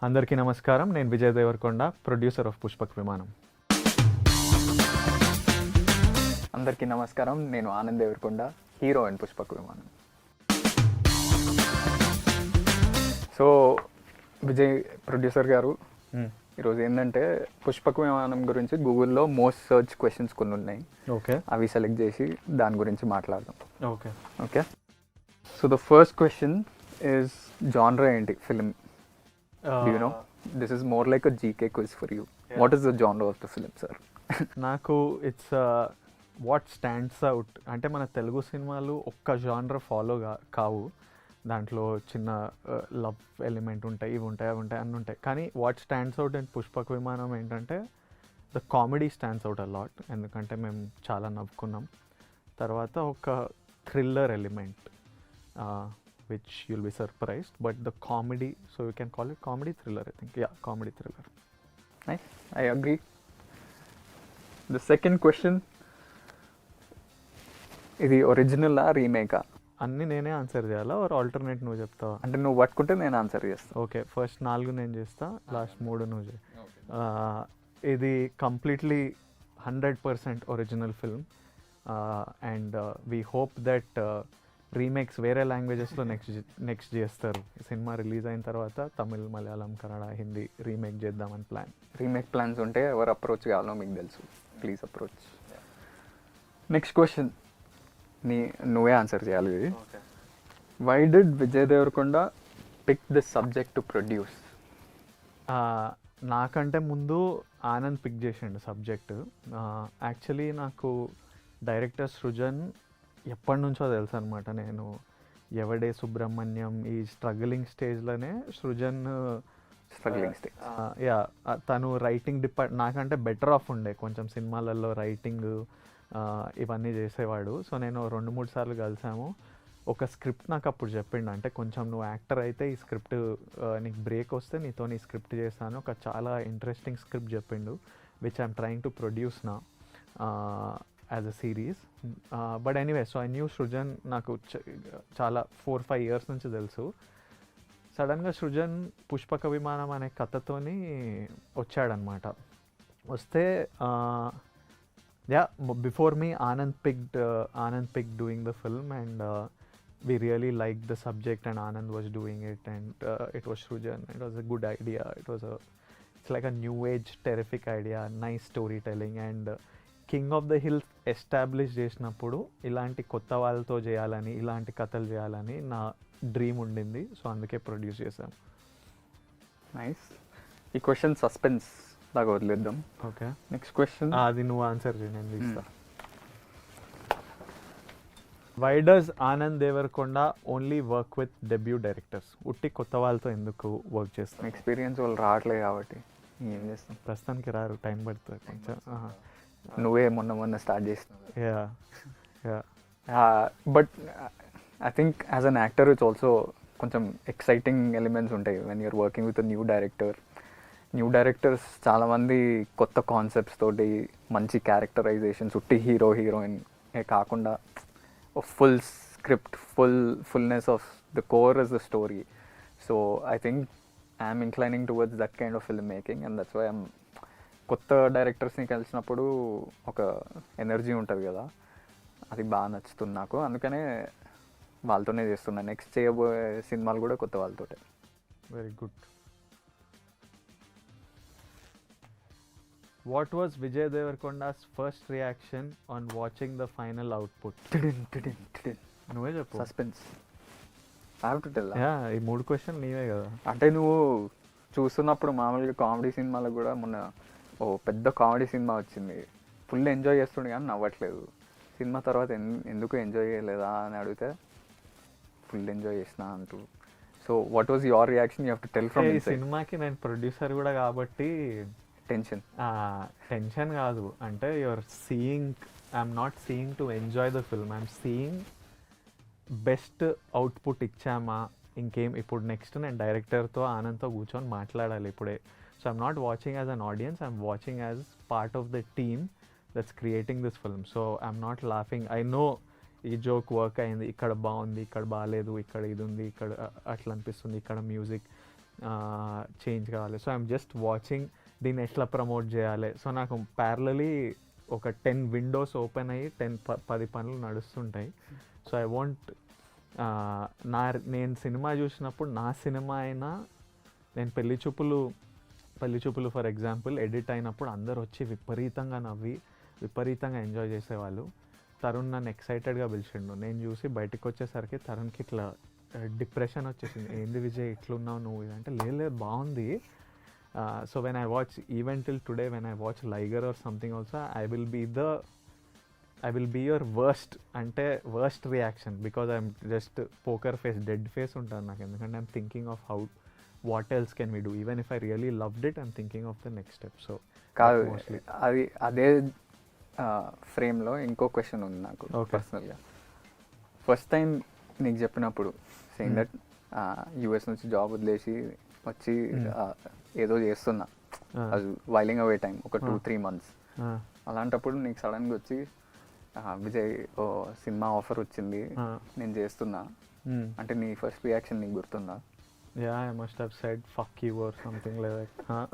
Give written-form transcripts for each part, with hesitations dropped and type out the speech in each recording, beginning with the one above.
అందరికీ నమస్కారం. నేను విజయ్ దేవరకొండ, ప్రొడ్యూసర్ ఆఫ్ పుష్పక్ విమానం. అందరికీ నమస్కారం. నేను ఆనంద్ దేవరకొండ, హీరో అండ్ పుష్పక్ విమానం. సో విజయ్ ప్రొడ్యూసర్ గారు, ఈరోజు ఏంటంటే పుష్పక్ విమానం గురించి గూగుల్లో మోస్ట్ సర్చ్ క్వశ్చన్స్ కొన్ని ఉన్నాయి. ఓకే, అవి సెలెక్ట్ చేసి దాని గురించి మాట్లాడదాం. Okay okay. So the first question is genre ఏంటి film? Do you know? This is more like a GK quiz for you. Yeah. What is the genre of the film, sir? నాకు it's what stands out అంటే మన తెలుగు సినిమాలు ఒక్క genre follow కావు. దాంట్లో చిన్న love element ఉంటాయి, ఇవి ఉంటాయి, అవి ఉంటాయి, అన్నీ ఉంటాయి. కానీ what stands out and Pushpak Vimanam ఏంటంటే the comedy stands out a lot. ఎందుకంటే మేము చాలా నవ్వుకున్నాం. తర్వాత ఒక thriller element which you'll be surprised, but the comedy, so you can call it comedy thriller, I think. Yeah, comedy thriller. Nice, I agree. The second question, ఇది original రీమేకా? అన్నీ నేనే answer చేయాలా ఆర్ ఆల్టర్నేట్ నువ్వు చెప్తావా? అంటే నువ్వు పట్టుకుంటే నేను ఆన్సర్ చేస్తాను. ఓకే, ఫస్ట్ 4 నేను చేస్తా, లాస్ట్ 3 నువ్వు చేయి. ఇది completely 100% original film and we hope that remakes వేరే లాంగ్వేజెస్లో నెక్స్ట్ చేస్తారు. సినిమా రిలీజ్ అయిన తర్వాత తమిళ్, మలయాళం, కన్నడ, హిందీ రీమేక్ చేద్దామని ప్లాన్. రీమేక్ ప్లాన్స్ ఉంటే ఎవరు అప్రోచ్ కావాలో మీకు తెలుసు, ప్లీజ్ అప్రోచ్. నెక్స్ట్ క్వశ్చన్ నువ్వే ఆన్సర్ చేయాలి. Why did Vijay Deverakonda pick this subject to produce? నాకంటే ముందు ఆనంద్ పిక్ చేసిండు సబ్జెక్ట్. యాక్చువల్లీ నాకు డైరెక్టర్ సృజన్ ఎప్పటి నుంచో తెలుసు అనమాట. నేను ఎవడే సుబ్రహ్మణ్యం ఈ స్ట్రగ్లింగ్ స్టేజ్లోనే సృజన్ స్ట్రగ్లింగ్ స్టేజ్, యా, తను రైటింగ్ నాకంటే బెటర్ ఆఫ్ ఉండే కొంచెం సినిమాలలో రైటింగ్ ఇవన్నీ చేసేవాడు. సో నేను 2-3 సార్లు కలిసాము. ఒక స్క్రిప్ట్ నాకు అప్పుడు చెప్పిండు, అంటే కొంచెం నువ్వు యాక్టర్ అయితే ఈ స్క్రిప్ట్ నీకు బ్రేక్ వస్తే నీతో ఈ స్క్రిప్ట్ చేస్తాను. ఒక చాలా ఇంట్రెస్టింగ్ స్క్రిప్ట్ చెప్పిండు, which I'm trying to produce నా as a series. But anyway, so I knew Srujan. నాకు చాలా 4-5 ఇయర్స్ నుంచి తెలుసు. సడన్గా సృజన్ పుష్పక విమానం అనే కథతోని వచ్చాడనమాట. వస్తే yeah, before me Anand picked doing the film and we really liked the subject and Anand was doing it and it was Srujan. It was a good idea. It's like a new age terrific idea, nice storytelling and king of the hills establish చేసినప్పుడు ఇలాంటి కొత్త వాళ్ళతో చేయాలని, ఇలాంటి కథలు చేయాలని నా dream ఉండింది. సో అందుకే ప్రొడ్యూస్ చేశాను. నైస్. ఈ క్వశ్చన్ సస్పెన్స్ లాగా వదిలేద్దాం. ఓకే, నెక్స్ట్ క్వశ్చన్ అది నువ్వు ఆన్సర్ చేయి, నేను తీస్తా. Why does Anand Deverakonda only work with debut directors? ఉట్టి కొత్త వాళ్ళతో ఎందుకు వర్క్ చేస్తాం? ఎక్స్పీరియన్స్ వాళ్ళు రావట్లేదు కాబట్టి ఏం చేస్తాం. ప్రస్తుతానికి రారు, టైం పడుతుంది కొంచెం. నువ్వే మొన్న స్టార్ట్ చేసినావు. Yeah yeah, but I think as an actor it's also కొంచెం ఎక్సైటింగ్ ఎలిమెంట్స్ ఉంటాయి when you're working with new director. New directors చాలామంది కొత్త కాన్సెప్ట్స్ తోటి మంచి క్యారెక్టరైజేషన్స్, ఉట్టి హీరో హీరోయిన్ కాకుండా full script, fullness of the core is the story. So I think I'm inclining towards that kind of film making and that's why I'm. కొత్త డైరెక్టర్స్ని కలిసినప్పుడు ఒక ఎనర్జీ ఉంటుంది కదా, అది బాగా నచ్చుతుంది నాకు. అందుకనే వాళ్ళతోనే చేస్తున్నాను. నెక్స్ట్ చేయబోయే సినిమాలు కూడా కొత్త వాళ్ళతోటే. Very good. What was Vijay Deverakonda's first reaction on watching the final output? నువ్వే చెప్పు. Suspense. I have to tell. Yeah, ఈ 3 క్వశ్చన్ నీవే కదా. అంటే నువ్వు చూస్తున్నప్పుడు మామూలుగా కామెడీ సినిమాలకు కూడా మొన్న పెద్ద కామెడీ సినిమా వచ్చింది, ఫుల్ ఎంజాయ్ చేస్తుండే కానీ నవ్వట్లేదు. సినిమా తర్వాత ఎందుకు ఎంజాయ్ చేయలేదా అని అడిగితే ఫుల్ ఎంజాయ్ చేసిన అంటూ. So what was your reaction? You have to tell from. ఈ సినిమాకి నేను ప్రొడ్యూసర్ కూడా కాబట్టి టెన్షన్ కాదు. అంటే your seeing, I'm not seeing to enjoy the film, I'm seeing best output ఇచ్చామా, ఇంకేం. ఇప్పుడు నెక్స్ట్ నేను డైరెక్టర్తో ఆనంద్తో కూర్చొని మాట్లాడాలి ఇప్పుడే. So I'm not watching as an audience, I'm watching as part of the team that's creating this film. So I'm not laughing. I know ఈ joke work అయింది, ఇక్కడ బాగుంది, ఇక్కడ బాగాలేదు, ఇక్కడ ఇది ఉంది, ఇక్కడ అట్లా అనిపిస్తుంది, ఇక్కడ మ్యూజిక్. చేంజ్ కావాలి. సో ఐఎమ్ జస్ట్ వాచింగ్ దీన్ని ఎట్లా ప్రమోట్ చేయాలి. సో నాకు ప్యారలీ ఒక 10 విండోస్ ఓపెన్ అయ్యి 10 పనులు నడుస్తుంటాయి. సో ఐ వాంట్ నేను సినిమా చూసినప్పుడు నా సినిమా అయినా నేను పెళ్లి చూపులు ఫర్ ఎగ్జాంపుల్ ఎడిట్ అయినప్పుడు అందరు వచ్చి విపరీతంగా నవ్వి విపరీతంగా ఎంజాయ్ చేసేవాళ్ళు. తరుణ్ నన్ను ఎక్సైటెడ్గా పిలిచిండు. నేను చూసి బయటకు వచ్చేసరికి తరుణ్కి ఇట్లా డిప్రెషన్ వచ్చేసింది. ఏంది విజయ్ ఇట్లున్నావు నువ్వు ఇదంటే, లేదు బాగుంది. So when I watch even till today when I watch Liger or something also I will be your worst reaction because I'm just poker face, dead face ఉంటాను నాకు. ఎందుకంటే I'm thinking of how what else can we do. Even if I really loved it I'm thinking of the next step. So కాదు, అది అదే ఫ్రేమ్లో ఇంకో question ఉంది నాకు పర్సనల్గా. ఫస్ట్ టైం నీకు చెప్పినప్పుడు సేయింగ్ దట్ యూఎస్ నుంచి జాబ్ వదిలేసి వచ్చి ఏదో చేస్తున్నా, అది వైలింగ్ అవే టైం ఒక 2-3 months. అలాంటప్పుడు నీకు సడన్గా వచ్చి విజయ్ ఓ సినిమా ఆఫర్ వచ్చింది నేను చేస్తున్నా అంటే నీ ఫస్ట్ రియాక్షన్ నీకు గుర్తుందా? Yeah, I must have said fuck you or something like that.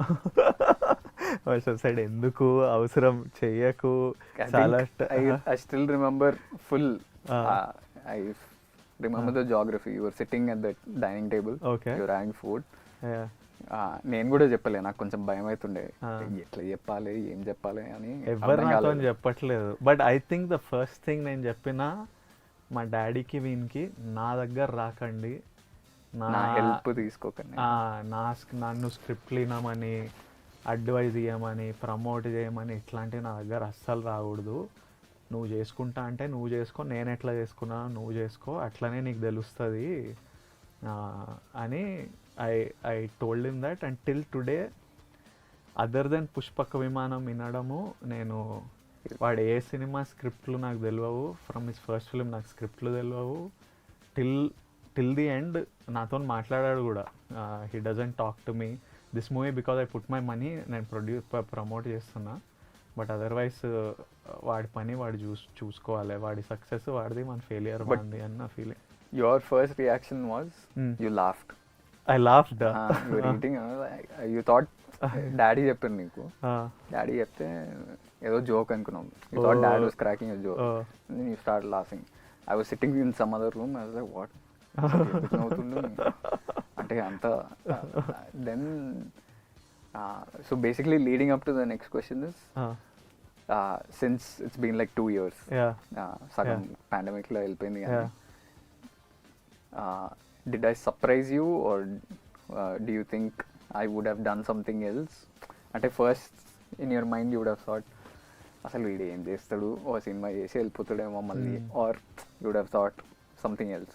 Must have said ఎందుకు అవసరం చెయ్యకు. చాలా I still remember full. I remember the geography. You were sitting at the dining table. Okay. You were having food. Yeah. నేను కూడా చెప్పలే, నాకు కొంచెం భయం అవుతుండే ఎట్లా చెప్పాలి ఏం చెప్పాలి అని. ఎవరు నాతో చెప్పట్లేదు. But I think the first thing నేను చెప్పిన మా డాడీకి వీనికి, నా దగ్గర రాకండి, నా హెల్ప్ తీసుకోకండి, నన్ను స్క్రిప్ట్లు వినమని అడ్వైజ్ ఇవ్వమని ప్రమోట్ చేయమని ఇట్లాంటివి నా దగ్గర అస్సలు రాకూడదు. నువ్వు చేసుకుంటా అంటే నువ్వు చేసుకో, నేను ఎట్లా చేసుకున్నా నువ్వు చేసుకో, అట్లనే నీకు తెలుస్తుంది అని I told him that. And till today other then Pushpaka Vimanam వినడము, నేను వాడు ఏ సినిమా స్క్రిప్ట్లు నాకు తెలియవు, ఫ్రమ్ హిస్ ఫస్ట్ ఫిలిం నాకు స్క్రిప్ట్లు తెలియవు. టిల్ ది ఎండ్ నాతో మాట్లాడాడు కూడా. He doesn't talk to me this movie because I put my money, నేను ప్రమోట్ చేస్తున్నా. బట్ అదర్వైజ్ వాడి పని వాడు చూసుకోవాలి, వాడి సక్సెస్ వాడిది, మన ఫెయిలియర్ వాడిది అన్న feeling. Your first reaction was you laughed. I laughed. You thought daddy చెప్పారు నీకు, డాడీ చెప్తే ఏదో జోక్ అనుకున్నాం. You thought daddy was cracking a joke, you start laughing. I was sitting in some other room. I was like what అవుతుండు అంటే అంత. Then so basically leading up to the next question is, since it's been like 2 years, సగం pandemic లో వెళ్ళిపోయింది కానీ, did I surprise you or do you think I would have done something else? అంటే first in your mind you would have thought అసలు వీడు ఏం చేస్తాడు, ఓ సినిమా చేసి వెళ్ళిపోతాడేమో మళ్ళీ, or you would have thought something else?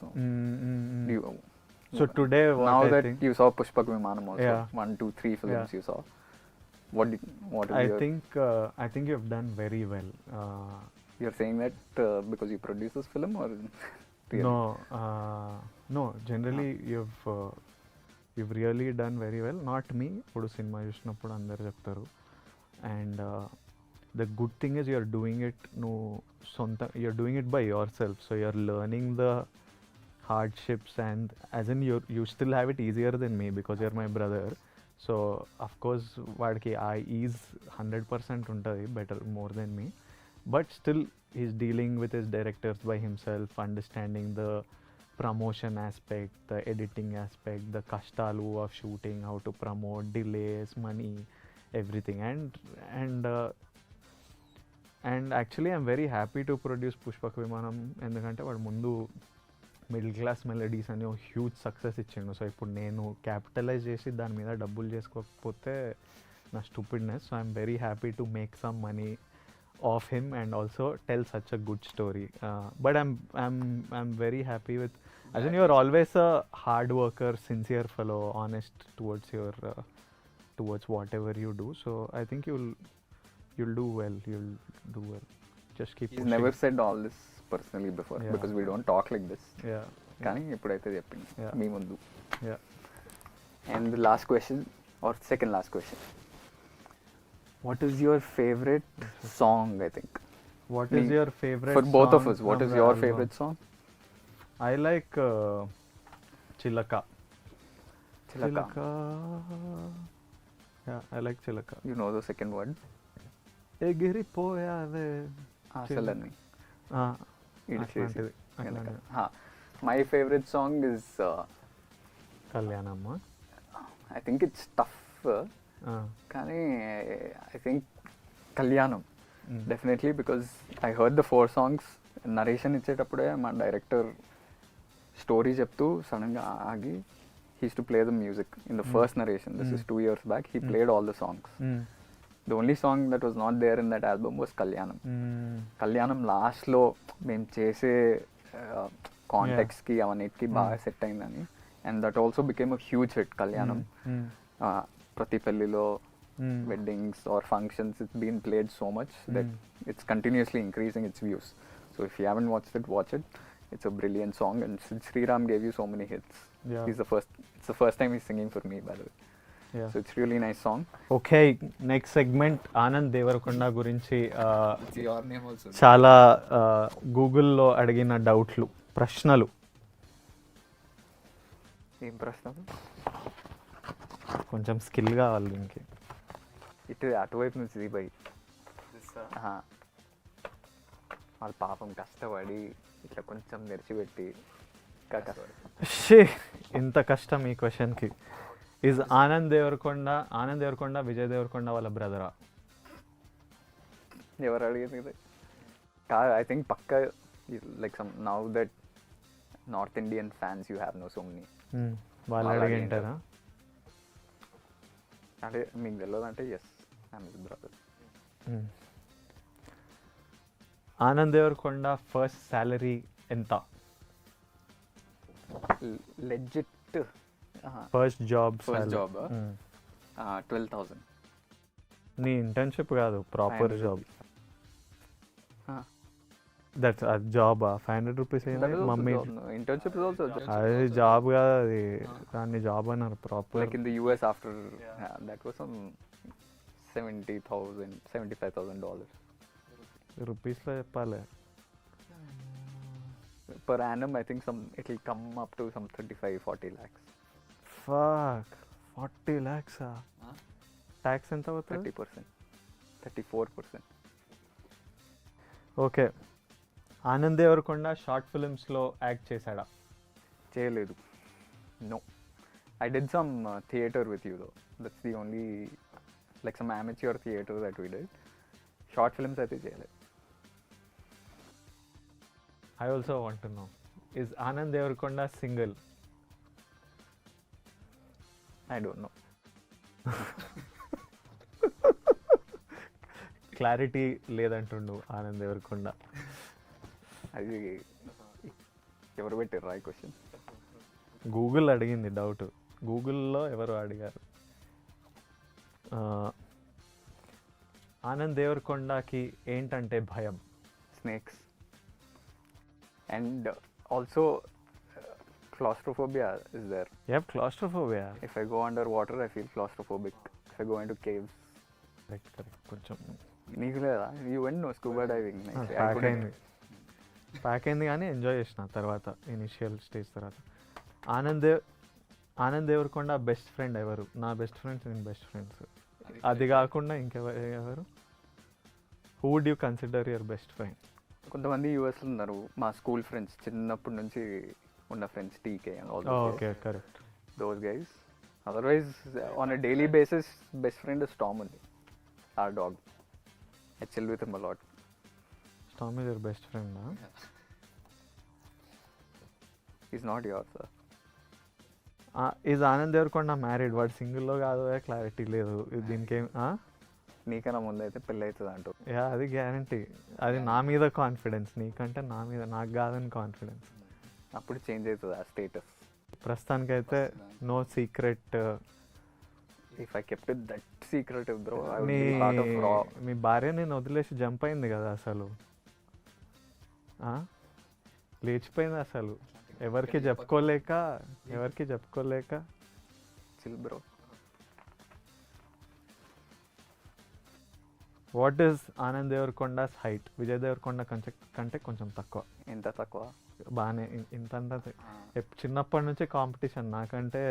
So today what now I that think, you saw Pushpak Vimanam also, Yeah. 1, 2, 3 films you saw, what is I your, think you have done very well. you're saying that because you produced this film or really? No, generally you've really done very well. Not me, ఇప్పుడు cinema చూసినప్పుడు అందరు చెప్తారు. And the good thing is you're doing it you're doing it by yourself, so you're learning the hardships, and as in you still have it easier than me because you're my brother. So of course వాడికి ఆ is 100% ఉంటుంది, better more than me, but still he's dealing with his directors by himself, understanding the promotion aspect, the editing aspect, the kashtalu of shooting, how to promote, delays, money, everything. And actually I'm very happy to produce Pushpak Vimanam, ఎందుకంటే వాడు ముందు middle class melodies అని ఒక huge success ఇచ్చిండు. So ఇప్పుడు నేను capitalise చేసి దాని మీద డబ్బులు చేసుకోకపోతే నా stupidness. So I'm very happy to make some money of him and also tell such a good story. But I'm very happy with, as in you're always a hard worker, sincere fellow, honest towards your towards whatever you do. So I think you'll do well. Just keep he's pushing. never said all this personally before, Yeah. because we don't talk like this. Yeah. కానీ ఇప్పుడైతే చెప్పింది Yeah. మీ ముందు. Yeah. And the last question, or second last question, what is your favorite song? I think What is your favorite for both of song us, what from is the your album? favorite song? I like Chilaka. చిలక I like చిలక. You know the second word? ఎగిరిపోయావే అసలని. అట్లాంటిది అట్లాంటిది. My favorite song is, Kalyanamma. I think it's tough, కానీ I think Kalyanam. Definitely, because I heard the 4 songs. Narration ఇచ్చేటప్పుడే మా director story చెప్తూ సడన్గా ఆగి he used to play the music in the first narration. This is 2 years back. He played all the songs. The only song that was not there in that album was Kalyanam. Kalyanam లాస్ట్లో మేము చేసే కాంటెక్స్కి అవన్నిటికి బాగా set అయిందని, and that also became a huge hit. కళ్యాణం ప్రతి పెళ్ళిలో, weddings or functions, it's been played so much that it's continuously increasing its views. So if you haven't watched it, watch it. It's a brilliant song, and Sid Sriram gave you so many hits. It's the first time he's singing for me, by the way. So it's really nice song. ఓకే, next segment Anand Deverakonda గురించి It's your name also. చాలా గూగుల్లో అడిగిన డౌట్లు, ప్రశ్నలు. ఏం ప్రశ్న? కొంచెం స్కిల్ కావాలి దీనికి. ఇటు అటువైపు నుంచి దిగిపోయి వాళ్ళ పాపం కష్టపడి ఇట్లా కొంచెం తెరిచిపెట్టి ఇంత కష్టం ఈ క్వశ్చన్కి. ఈజ్ ఆనంద్ దేవరకొండ విజయ్ దేవరకొండ వాళ్ళ బ్రదరా? ఎవరు అడిగింది ఇది? కాదు, ఐ థింక్ పక్క like some now that north Indian fans you have no so many. వాళ్ళు అడిగింటారా? అంటే మీకు తెలియదు అంటే yes, I'm his brother. Anand Deverakonda first salary ఎంత? Legit first job? 12,000. నీ ఇంటర్న్షిప్ కాదు, proper job. That's job. 500 rupees అయింది మమ్మీ. ఇంటర్న్షిప్ ఇస్ ఆల్సో అది జాబ్ కాదు, అది దాన్ని జాబ్ అన్నారు proper. Like in the US after that was some $70,000 $75,000 రూపీస్లో చెప్పాలి. Per annum, I think it will come up to some 35-40 lakhs. Fuck, 40 lakhs. Tax ఎంత అవుతుంది? 30%, 34%. ఓకే, ఆనంద్ దేవరకొండ షార్ట్ ఫిల్మ్స్లో యాక్ట్ చేశాడా? చేయలేదు. No. I did some theatre with you though. That's the only, like some amateur theatre that we did. Short films అయితే చేయలేదు. I also want to know, is Anand Devarkonda single? I don't know. Clarity లేదంటుండు ఆనంద్ దేవరకొండ. అది ఎవరు పెట్టారు ఈ question? Google అడిగింది doubt. గూగుల్లో ఎవరు అడిగారు? ఆనంద్ దేవరకొండకి ఏంటంటే భయం? Snakes. And also claustrophobia is there. You have claustrophobia? If I go underwater, I feel claustrophobic. If I go into caves. Correct. కొంచెం నీకు లేదా? You went no scuba diving. Pack అయింది కానీ ఎంజాయ్ చేసిన తర్వాత, ఇనిషియల్ స్టేజ్ తర్వాత. Anand Devarakonda best friend ఎవరు? నా బెస్ట్ ఫ్రెండ్స్, నేను బెస్ట్ ఫ్రెండ్స్. అది కాకుండా ఇంకెవరు? Who would you consider your best friend? కొంతమంది యూఎస్లో ఉన్నారు, మా స్కూల్ ఫ్రెండ్స్, చిన్నప్పటి నుంచి ఉన్న friends, TK and all. Okay, correct. Those guys. Otherwise on a daily basis best friend Storm ఉంది, or dog. I chill with him a lot. Storm is your best friend? Is not your sir. Is Anand Deverakonda married? వాడు సింగిల్లో కాదు, clarity లేదు దీనికి. నీకన్నా ముందు అయితే పెళ్ళి అవుతుంది అంటూ. యా, అది గ్యారంటీ. అది నా మీద కాన్ఫిడెన్స్, నీకంటే నా మీద, నాకు కాదని కాన్ఫిడెన్స్. అప్పుడు చేంజ్ అవుతుంది ఆ స్టేటస్. ప్రస్తుతానికైతే no secret. If I kept it that secretive bro, మీ భార్య నేను వదిలేసి జంప్ అయింది కదా అసలు, లేచిపోయింది అసలు, ఎవరికి చెప్పుకోలేక. Chill bro. What is Anand Deverakonda's height? Vijay Deverakonda కంటే కొంచెం తక్కువ. ఎంత తక్కువ? బాగానే ఇంత అంటే చిన్నప్పటి నుంచి కాంపిటీషన్ నాకంటే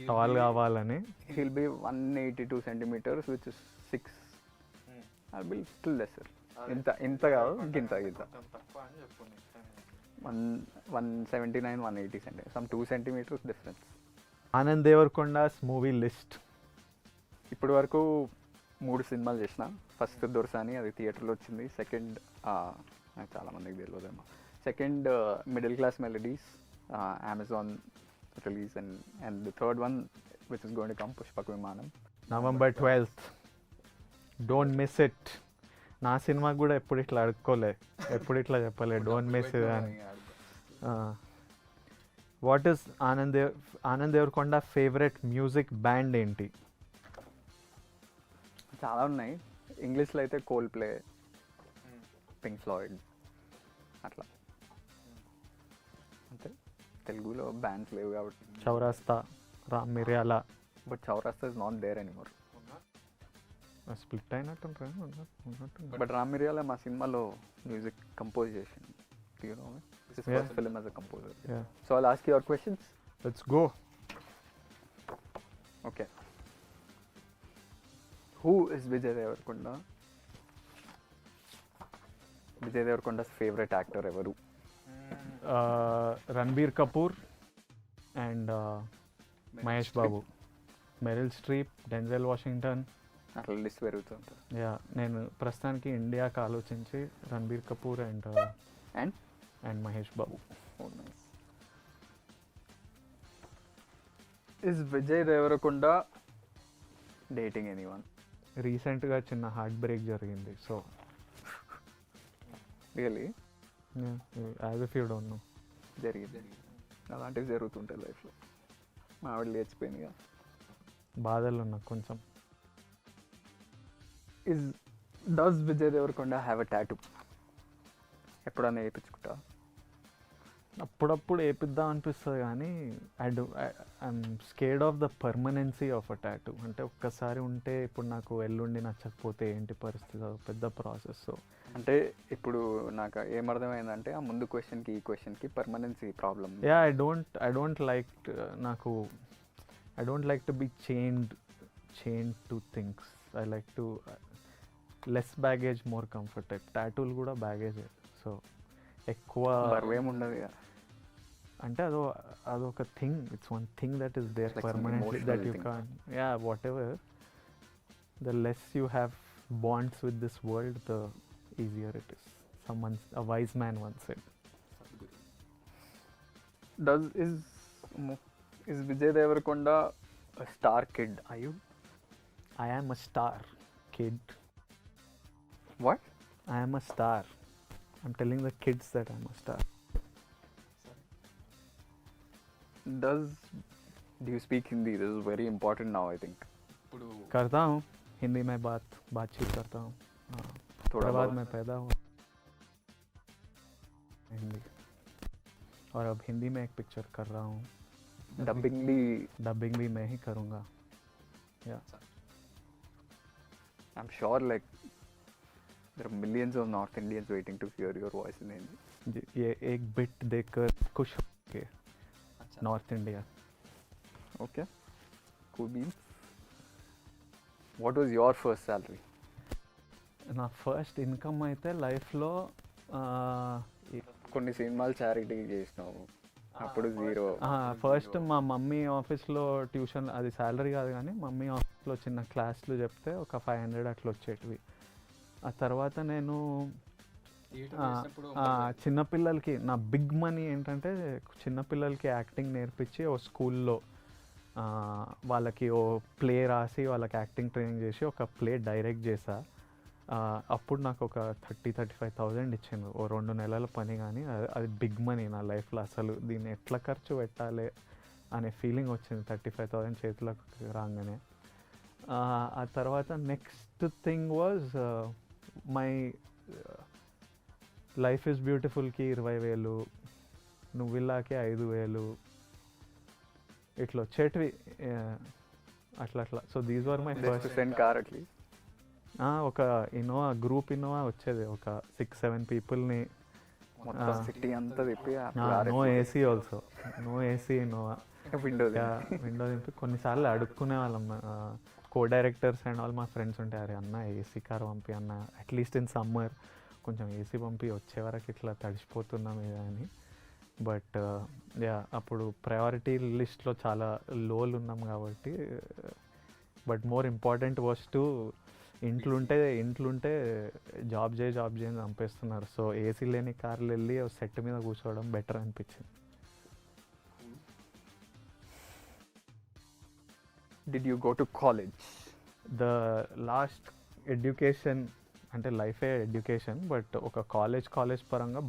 టాల్ కావాలని. He'll be 182 centimeters which is 6. I'll be still lesser. ఇంత కాదు, ఇంత 179 180 centimeters, some 2 centimeters difference. Anand Deverakonda's movie list. ఇప్పటి వరకు 3 సినిమాలు చేసిన. ఫస్ట్ దొరసాని, అది థియేటర్లో వచ్చింది. సెకండ్ నాకు చాలామందికి తెలియదేమో. Second middle class melodies, Amazon release. And the third one which is going to come, Pushpaka Vimanam, November 12th. Don't miss it. నా సినిమా కూడా ఎప్పుడు ఇట్లా అడుక్కోలే, ఎప్పుడు ఇట్లా చెప్పలే డోంట్ మిస్ ఇట్ అని. What is Anand Deverakonda favourite music band ఏంటి? చాలా ఉన్నాయి. ఇంగ్లీష్లో అయితే కోల్డ్ ప్లే, పింక్ ఫ్లాయిడ్, అట్లా. అంతే. తెలుగులో బ్యాండ్స్ లేవు కాబట్టి. Chowrasta, Ram Miryala. But Chowrasta is not there anymore. Split అయినట్టు. బట్ రామ్ మిర్యాల మా సినిమాలో మ్యూజిక్ కంపోజ్ చేసింది. You know, this is first film as a composer. Yeah. So I'll ask you your questions. Let's go. Okay. Who is Vijay Devarkonda? Vijay Devarkonda's favorite actor ever? Ranbir Kapoor and Mahesh Babu. Meryl Streep, Denzel Washington. అట్లా list పెరుగుతుంటారు. Yeah, నేను ప్రస్తుతానికి ఇండియాకి ఆలోచించి Ranbir Kapoor and Mahesh Babu. Is Vijay Deverakonda dating anyone? రీసెంట్గా చిన్న heart break జరిగింది. So really as if you don't know. జరిగింది. అలాంటివి జరుగుతుంటాయి లైఫ్లో. మా ఆవిడ లేచిపోయింది. బాధలు ఉన్నా కొంచెం. Does Vijay Deverakonda have a tattoo? ఎప్పుడన్నా వేయించుకుంటా? అప్పుడప్పుడు వేపిద్దాం అనిపిస్తుంది కానీ I'm scared of the permanency of a tattoo. అంటే ఒక్కసారి ఉంటే ఇప్పుడు నాకు ఎల్లుండి నచ్చకపోతే ఏంటి పరిస్థితి, పెద్ద ప్రాసెస్. సో అంటే ఇప్పుడు నాకు ఏమర్థమైందంటే ఆ ముందు క్వశ్చన్కి ఈ క్వశ్చన్కి permanency problem. Yeah, I don't like to be chained to things. I like to less baggage, more comfort. టాటూలు కూడా బ్యాగేజ్. సో ఎక్కువ ఏముండదు అంటే అదొక thing. It's one thing that is there permanently that you can. Yeah, whatever. The less you have bonds with this world, the easier it is. A wise man once said. Is Vijay Devarkonda a star kid? Are you? I am a star kid. What? I am a star. I'm telling the kids that I'm a star. Do you speak Hindi? This is very important now, I think. करता हूँ हिंदी में बातचीत करता हूँ. थोड़ा बाद में पैदा हुआ हिंदी, और अब हिंदी में एक पिक्चर कर रहा हूँ. डबिंग भी मैं ही करूँगा. Yeah. I'm sure like there are millions of North Indians waiting to hear your voice in Hindi. ये एक बिट देखकर खुश हो के north India. Okay. Cool beans. What was your first salary? నా ఫస్ట్ ఇన్కమ్ అయితే లైఫ్లో కొన్ని సినిమాలు చారిటీకి చేసినావు, అప్పుడు జీరో. ఫస్ట్ మా మమ్మీ ఆఫీస్లో ట్యూషన్, అది శాలరీ కాదు కానీ మమ్మీ ఆఫీస్లో చిన్న క్లాసులు చెప్తే ఒక 500 అట్లా వచ్చేటివి. ఆ తర్వాత నేను చిన్నపిల్లలకి నా బిగ్ మనీ ఏంటంటే చిన్నపిల్లలకి యాక్టింగ్ నేర్పించి ఓ స్కూల్లో వాళ్ళకి ఓ ప్లే రాసి వాళ్ళకి యాక్టింగ్ ట్రైనింగ్ చేసి ఒక ప్లే డైరెక్ట్ చేశా. అప్పుడు నాకు ఒక 30,000-35,000 ఇచ్చింది ఓ 2 నెలల పని. కానీ అది బిగ్ మనీ నా లైఫ్లో. అసలు దీన్ని ఎట్లా ఖర్చు పెట్టాలి అనే ఫీలింగ్ వచ్చింది 35,000 చేతులకు రాగానే. ఆ తర్వాత next thing was my life is బ్యూటిఫుల్కి 20,000, నువ్విల్లాకి 5,000 ఇట్లా వచ్చేటివి అట్లా. So these were my first. Car at least ఒక గ్రూప్ ఇన్నోవా వచ్చేది, ఒక 6-7 పీపుల్ని. మొత్తం సిటీ అంతా తిప్పి no AC also, no AC Innova, window window దింపి కొన్నిసార్లు అడుక్కునే వాళ్ళం. కో డైరెక్టర్స్ అండ్ ఆల్ మా ఫ్రెండ్స్ ఉంటారు, అరే అన్న ఏసీ కార్ పంపి అన్న, అట్లీస్ట్ ఇన్ సమ్మర్ కొంచెం ఏసీ పంపి, వచ్చే వరకు ఇట్లా తడిసిపోతున్నాం ఇది అని. బట్ యా అప్పుడు ప్రయారిటీ లిస్ట్లో చాలా లోలు ఉన్నాం కాబట్టి. But more important was to ఇంట్లుంటే జాబ్ చేయని చంపేస్తున్నారు. సో ఏసీ లేని కార్లు వెళ్ళి సెట్ మీద కూర్చోవడం బెటర్ అనిపించింది. Did you go to college? The last education అంటే లైఫే ఎడ్యుకేషన్, బట్ ఒక కాలేజ్ పరంగా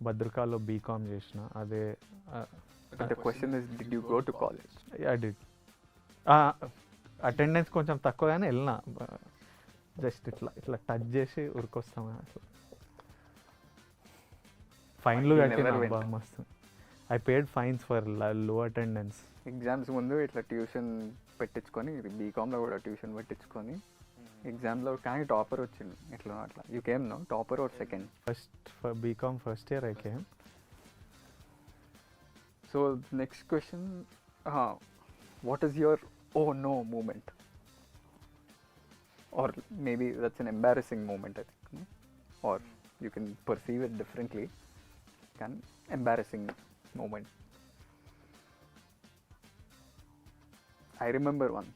భద్రకాలో బీకామ్ చేసిన. అదే the question is did you go to college? Did. Attendance కొంచెం తక్కువగానే వెళ్ళిన, జస్ట్ ఇట్లా టచ్ చేసి ఉరికొస్తాం అట్లా. ఫైన్లు కట్టిన బాగా మస్తు. ఐ పేడ్ ఫైన్స్ ఫర్ లో అటెండెన్స్. ఎగ్జామ్స్ ముందు ఇట్లా ట్యూషన్ పెట్టించుకొని, బీకామ్లో కూడా ట్యూషన్ పెట్టించుకొని ఎగ్జామ్లో కానీ టాపర్ వచ్చింది ఎట్లా అట్లా. You came no topper or second? BCom first year I came. So next question, what is your oh no moment, or maybe that's an embarrassing moment, I think, no? Or you can perceive it differently. Can embarrassing moment? I remember one.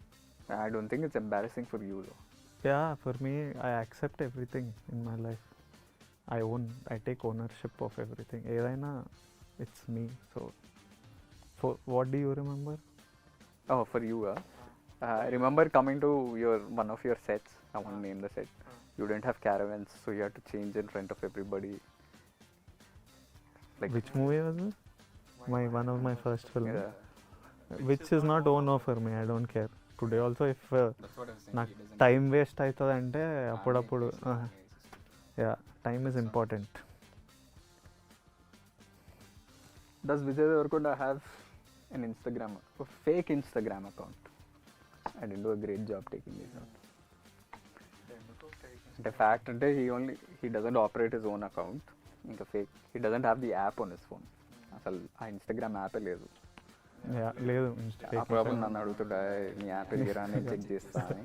I don't think it's embarrassing for you though. Yeah, for me, I accept everything in my life. I take ownership of everything. Edaina, it's me. So what do you remember? Oh, for you, I remember coming to one of your sets. I won't name the set. You didn't have caravans, so you had to change in front of everybody. Like, which movie was it? One of my first film. Yeah. Which is not no for me. I don't care. Today also, if That's what I was saying. నాకు He doesn't- time waste అవుతుంది అంటే అప్పుడప్పుడు yeah time is important. Does Vijay Devarkonda have an Instagram, a fake Instagram account? I didn't do a great job taking this out. The fact that he doesn't operate his own account. ఇంకా fake. He doesn't have the app on his phone. అసలు ఆ Instagram యాపే లేదు. Yeah లేదు. అప్పుడప్పుడు నన్ను అడుగుతుంటా నీ app ఎదిగిరా నేను చెక్ చేస్తా అని.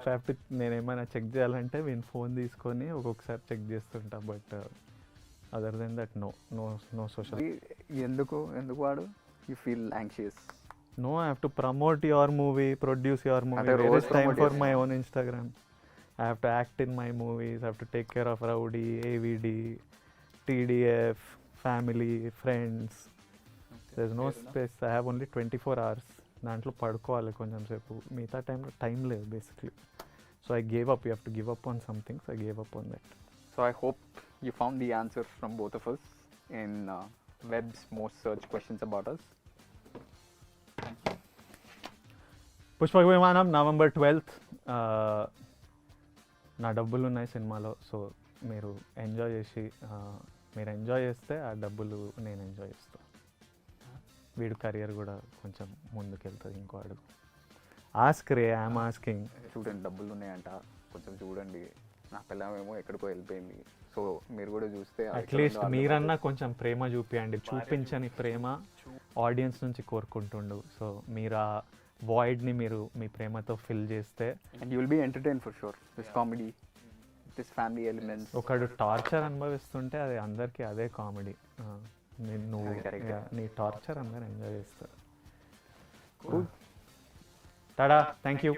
ట్రాఫిక్ నేను ఏమైనా చెక్ చేయాలంటే నేను ఫోన్ తీసుకొని ఒక్కొక్కసారి చెక్ చేస్తుంటా. But other than that no social. ఎందుకు వాడు? You feel anxious? No, I have to promote your movie, produce your movie. There is time for my own Instagram. I have to act in my movies. I have to take care of Rowdy, AVD, TDF, family, friends. There's no space. I have only 24 hours. దాంట్లో పడుకోవాలి కొంచెం సేపు, మిగతా time లేదు basically. So I gave up. You have to give up on something. So I gave up on that. So I hope you found the answers from both of us in web's most searched questions about us. Pushpaka Vimanam November 12th. నా డబ్బులు ఉన్నాయి సినిమాలో. So మీరు enjoy చేస్తే ఆ డబ్బులు నేను enjoy చేస్తాను. వీడు కెరియర్ కూడా కొంచెం ముందుకెళ్తుంది ఇంకో అడుగు. Ask ray, I'm asking. చూడండి డబ్బులు ఉన్నాయంట, కొంచెం చూడండి. నా పిల్లమేమో ఎక్కడికో వెళ్ళిపోయింది. సో మీరు కూడా చూస్తే అట్లీస్ట్ మీరన్నా కొంచెం ప్రేమ చూపించండి. చూపించని ప్రేమ ఆడియన్స్ నుంచి కోరుకుంటుండు. సో మీరు ఆ వాయిడ్ని మీరు మీ ప్రేమతో ఫిల్ చేస్తే and you will be entertain for sure. This comedy, this family elements. ఒకడు టార్చర్ అనుభవిస్తుంటే అది అందరికీ అదే కామెడీ. నువ్వు నీ టార్చర్ అందరు ఎంజాయ్ చేస్తారు. Tada, thank you.